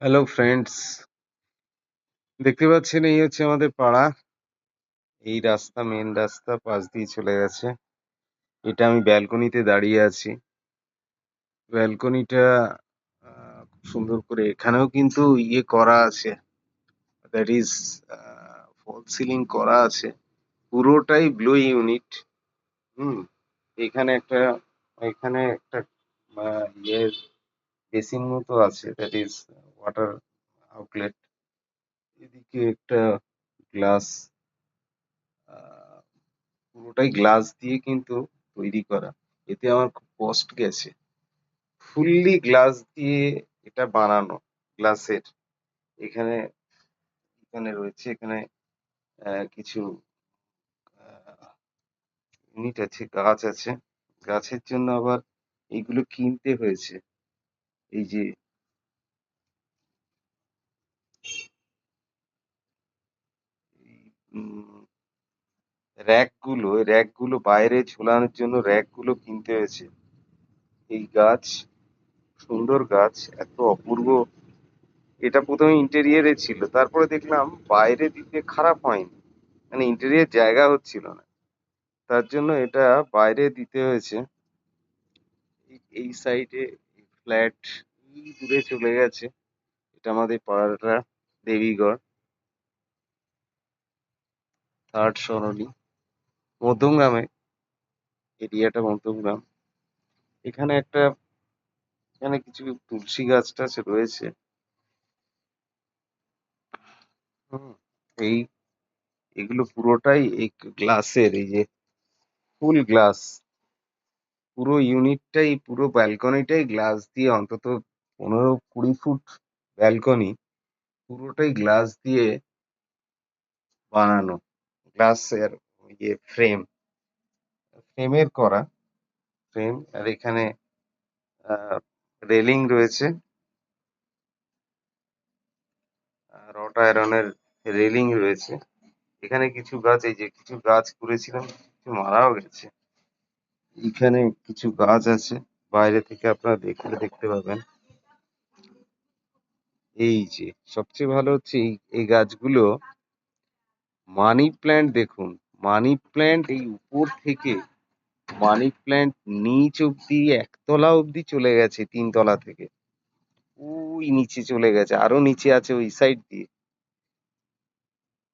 Hello friends, দেখতে পাচ্ছেন এই হচ্ছে আমাদের পাড়া। এই রাস্তা, মেন রাস্তা পাশ দিয়ে চলে গেছে। এটা আমি ব্যালকনিতে দাঁড়িয়ে আছি। ব্যালকনিটা খুব সুন্দর করে এখানেও কিন্তু ইয়ে করা আছে, দ্যাট ইজ ফল সিলিং করা আছে। পুরোটাই ব্লু ইউনিট। হুম এখানে একটা ইয়ের বেসিন মতো আছে, দ্যাট ইজ ওয়াটার আউটলেট। এদিকে একটা গ্লাস, পুরোটাই গ্লাস দিয়ে কিন্তু তৈরি করা। এতে আমার খুব কষ্ট গেছে, ফুললি গ্লাস দিয়ে এটা বানানো, গ্লাসের। এখানে এখানে রয়েছে, এখানে কিছু ইউনিট আছে, গাছ আছে। গাছের জন্য আবার এইগুলো কিনতে হয়েছে। এই যে র্যাক গুলো বাইরে ঝোলানোর জন্য র্যাক গুলো কিনতে হয়েছে। এই গাছ, সুন্দর গাছ, এত অপূর্ব। এটা প্রথমে ইন্টেরিয়ারে ছিল, তারপরে দেখলাম বাইরে দিতে খারাপ হয়নি, মানে ইন্টেরিয়ার জায়গা হচ্ছিল না, তার জন্য এটা বাইরে দিতে হয়েছে। এই সাইডে ফ্ল্যাট দূরে চলে গেছে। এটা আমাদের পাড়াটা দেবীগড়, থার্ড সরণি, মধ্যমগ্রামে। এরিয়াটা মধ্যমগ্রাম। এখানে একটা, এখানে কিছু তুলসী গাছ টাছ রয়েছে। হুম এই এগুলো পুরোটাই এই গ্লাসের, এই যে ফুল গ্লাস, পুরো ইউনিটটাই, পুরো ব্যালকনিটাই গ্লাস দিয়ে, অন্তত 15-20 ফুট ব্যালকনি, পুরোটাই গ্লাস দিয়ে বানানো। গ্লাসের ইয়ে ফ্রেমের করা, ফ্রেম। আর এখানে রেলিং রয়েছে, রড আয়রনের রেলিং রয়েছে। এখানে কিছু গাছ, এই যে কিছু গাছ করেছিলাম, কিছু মারাও গেছে। এখানে কিছু গাছ আছে, বাইরে থেকে আপনারা দেখলে দেখতে পাবেন। এই যে সবচেয়ে ভালো হচ্ছে এই গাছগুলো মানি প্ল্যান্ট। দেখুন, মানি প্ল্যান্ট এই উপর থেকে, মানি প্ল্যান্ট নিচ অব্দি, একতলা অব্দি চলে গেছে, 3 তলা থেকে ওই নিচে চলে গেছে, আরো নিচে আছে ওই সাইড দিয়ে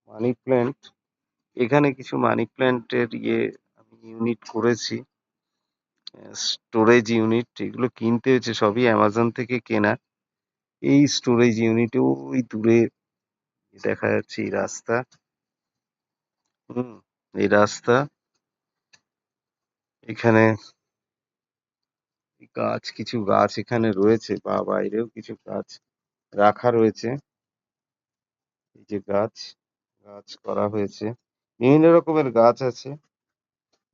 মানি প্ল্যান্ট। এখানে কিছু মানি প্ল্যান্টের ইয়ে আমি ইউনিট করেছি, স্টোরেজ ইউনিট। এগুলো কিনতে হয়েছে, সবই অ্যামাজন থেকে কেনা। এই স্টোরেজ ইউনিটে ওই দূরে দেখা যাচ্ছে এই রাস্তা। হুম এই রাস্তা, এখানে গাছ, কিছু গাছ এখানে রয়েছে, বা বাইরেও কিছু গাছ রাখা রয়েছে। এই যে গাছ, গাছ করা হয়েছে, বিভিন্ন রকমের গাছ আছে।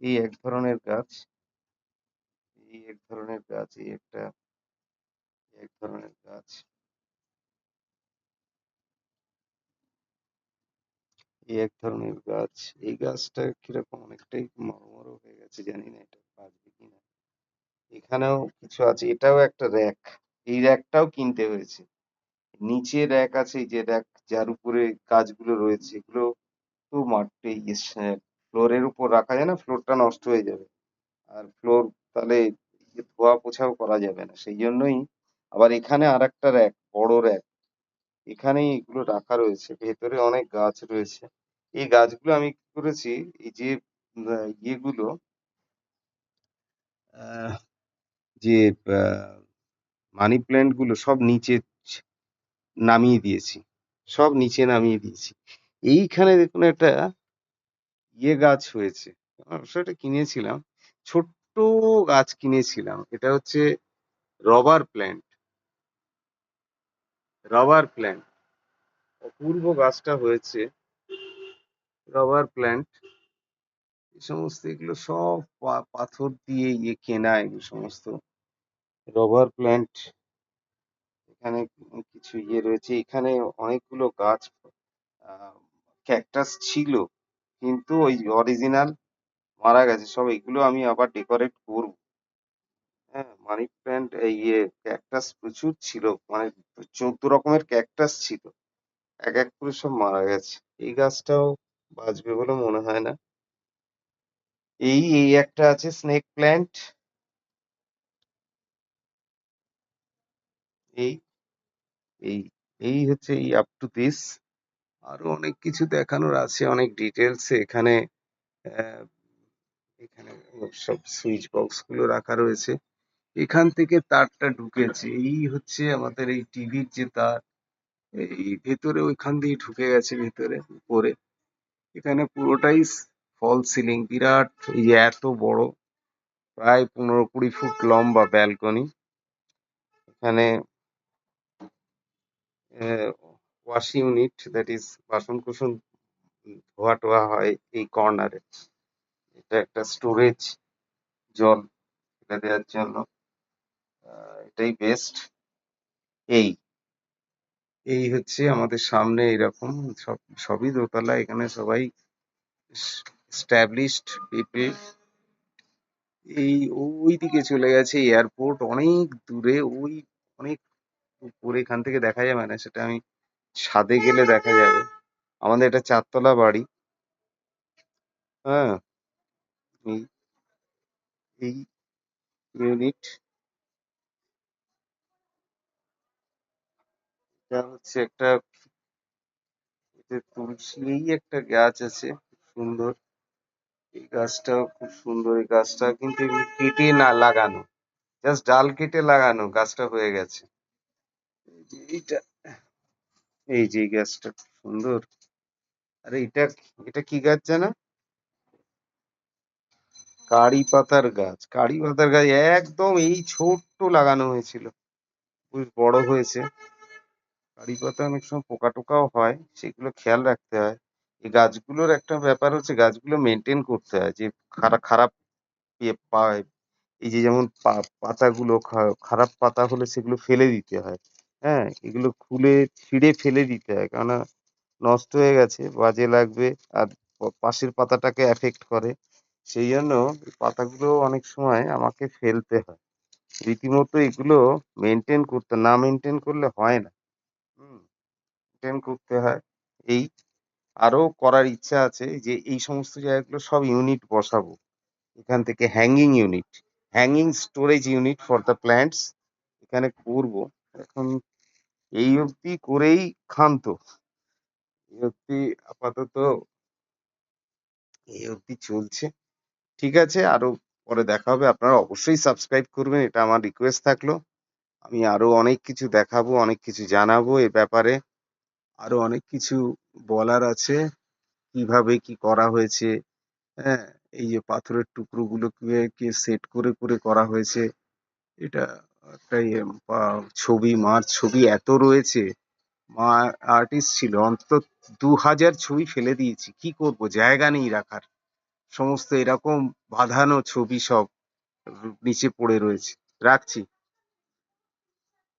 এই এক ধরনের গাছ, এই এক ধরনের গাছ, এই একটা এক ধরনের গাছ, এই এক ধরনের গাছ। এই গাছটা কিরকম, অনেকটাই মরমর হয়ে গেছে, জানি না এটা বাঁচবে কিনা। এখানেও কিছু আছে, এটাও একটা র্যাক। এই র্যাকটাও কিনতে হয়েছে। নিচে র্যাক আছে, এই যে র্যাক যার উপরে গাছগুলো রয়েছে, এগুলো তো মাঠে ফ্লোরের উপর রাখা যায় না, ফ্লোরটা নষ্ট হয়ে যাবে। আর ফ্লোর তাহলে ধোয়া পোছাও করা যাবে না, সেই জন্যই। আবার এখানে আর একটা র্যাক, বড় র্যাক, এখানেই এগুলো রাখা রয়েছে। ভেতরে অনেক গাছ রয়েছে। এই গাছগুলো আমি কি করেছি, এই যে ইয়েগুলো, আহ, যে মানি প্ল্যান্ট গুলো সব নিচে নামিয়ে দিয়েছি, সব নিচে নামিয়ে দিয়েছি। এইখানে দেখুন একটা ইয়ে গাছ হয়েছে, সেটা কিনেছিলাম, ছোট্ট গাছ কিনেছিলাম। এটা হচ্ছে রবার প্ল্যান্ট, রবার প্ল্যান্ট। অপূর্ব গাছটা হয়েছে, রবার প্ল্যান্ট। এই সমস্ত এগুলো সব পাথর দিয়ে ইয়ে কেনা, এগুলো সমস্ত রবার প্ল্যান্ট। এখানে কিছু ইয়ে রয়েছে, এখানে অনেকগুলো গাছ, ক্যাকটাস ছিল, কিন্তু ওই অরিজিনাল মারা গেছে সব। এগুলো আমি আবার ডেকোরেট করব, হ্যাঁ, মানি প্ল্যান্ট ক্যাকটাস প্রচুর ছিল, মানে 14 রকমের ক্যাকটাস ছিল, এক এক করে সব মারা গেছে। এই গাছটাও বাঁচবে বলে মনে হয় না। এই একটা আছে স্নেক প্ল্যান্ট। এই এই এই হচ্ছে এই আপ টু দিস। আরো অনেক কিছু দেখানোর আছে, অনেক ডিটেলস এখানে। আহ, এখানে সব সুইচ বক্স গুলো রাখা রয়েছে। এখান থেকে তারটা ঢুকেছে, এই হচ্ছে আমাদের এই টিভির যে তার, এই ভেতরে ওইখান দিয়ে ঢুকে গেছে ভেতরে উপরে। এখানে পুরোটাই ফল সিলিং, বিরাট, এই যে এত বড়, প্রায় 15-20 ফুট লম্বা ব্যালকনি। এখানে ওয়াশ ইউনিট, দ্যাট ইজ বাসন কুসন ধোয়া টোয়া হয় এই কর্নারে। এটা একটা স্টোরেজ, জল ফেলে দেওয়ার জন্য। এটাই বেস্ট। এই এই হচ্ছে আমাদের সামনে এরকম সবই দোতলা। এখানে সবাই স্ট্যাবলিশড পিপল। এই ওই দিকে চলে গেছে এয়ারপোর্ট, অনেক দূরে, ওই অনেক উপরে, এখান থেকে দেখা যাবে না, সেটা আমি ছাদে গেলে দেখা যাবে। আমাদের এটা 4 তলা বাড়ি। হ্যাঁ, এই এই ইউনিট, এটা হচ্ছে একটা, এতে তুলসী, এই একটা গাছ আছে খুব সুন্দর। এই গাছটাও খুব সুন্দর। এই গাছটা কিন্তু এমনি কেটে না লাগানো, জাস্ট ডাল কেটে লাগানো, গাছটা হয়ে গেছে। এই যে এইটা, এই যে এই গাছটা খুব সুন্দর। আরে এটা, এটা কি গাছ জানো? কারি পাতার গাছ। কারি পাতার গাছ একদম এই ছোট্ট লাগানো হয়েছিল, বেশ বড় হয়েছে। কারি পাতা অনেক সময় পোকা টোকাও হয়, সেগুলো খেয়াল রাখতে হয়। এই গাছগুলোর একটা ব্যাপার হচ্ছে, গাছগুলো মেনটেন করতে হয়, যে খারাপ খারাপ পায়, এই যে যেমন পাতাগুলো খারাপ পাতা হলে সেগুলো ফেলে দিতে হয়। হ্যাঁ, এগুলো খুলে ছিঁড়ে ফেলে দিতে হয়, কেননা নষ্ট হয়ে গেছে, বাজে লাগবে, আর পাশের পাতাটাকে এফেক্ট করে। সেই জন্য এই পাতাগুলো অনেক সময় আমাকে ফেলতে হয়। রীতিমতো এগুলো মেনটেন করতে, না মেনটেন করলে হয় না। হুম, মেনটেন করতে হয়। এই আরো করার ইচ্ছা আছে, যে এই সমস্ত জায়গাগুলো সব ইউনিট বসাবো। এখান থেকে hanging unit, hanging storage unit for the plants এখানে করব। এখন এই অবধি করেই ক্ষান্ত। এই অবধি আপাতত এই অবধি চলছে। ঠিক আছে, আরো পরে দেখা হবে। আপনারা অবশ্যই সাবস্ক্রাইব করবেন, এটা আমার রিকোয়েস্ট থাকলো। আমি আরো অনেক কিছু দেখাবো, অনেক কিছু জানাবো এ ব্যাপারে। আরো অনেক কিছু বলার আছে, কিভাবে কি করা হয়েছে। হ্যাঁ, এই যে পাথরের টুকরোগুলোকে সেট করে করে করা হয়েছে, এটা একটা ছবি, মার ছবি এত রয়েছে। মা আর্টিস্ট ছিল, অন্তত 2000 ছবি ফেলে দিয়েছি, কি করব, জায়গা নেই রাখার। সমস্ত এরকম বাঁধানো ছবি সব নিচে পড়ে রয়েছে। রাখছি।